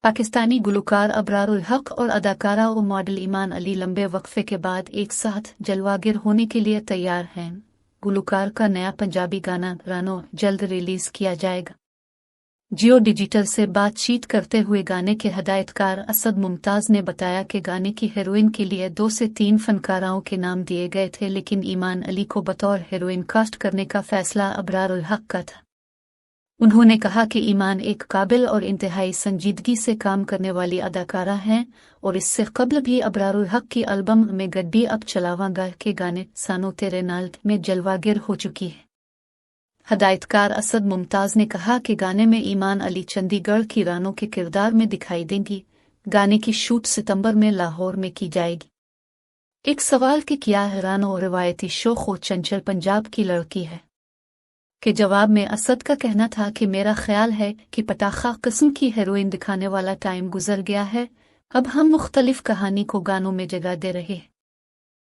पाकिस्तानी गुलकार अबरारुल हक और अदाकारा और मॉडल ईमान अली लंबे वक्फे के बाद एक साथ जलवागिर होने के लिए तैयार हैं। गुलकार का नया पंजाबी गाना रानो जल्द रिलीज किया जाएगा। जियो डिजिटल से बातचीत करते हुए गाने के हदायतकार असद मुमताज ने बताया कि गाने की हीरोइन के लिए 2 से 3 फनकाराओं के नाम दिए गए थे, लेकिन ईमान अली को बतौर हीरोइन कास्ट करने का फैसला अबरारुल हक का था। उन्होंने कहा कि ईमान एक काबिल और इंतहाई संजीदगी से काम करने वाली अदाकारा हैं और इससे कबल भी अबरारुल हक की एल्बम में गड्डी अब चलावांगा के गाने सानो तेरे नाल में जलवागिर हो चुकी है। हदायतकार असद मुमताज ने कहा कि गाने में ईमान अली चंडीगढ़ की रानो के किरदार में दिखाई देंगी। गाने की शूट सितंबर में लाहौर में की जाएगी। एक सवाल कि क्या है रानो रिवायती शो खो चंचल पंजाब की लड़की है के जवाब में असद का कहना था कि मेरा ख्याल है कि पटाखा किस्म की हीरोइन दिखाने वाला टाइम गुजर गया है। अब हम मुख्तलिफ कहानी को गानों में जगह दे रहे हैं।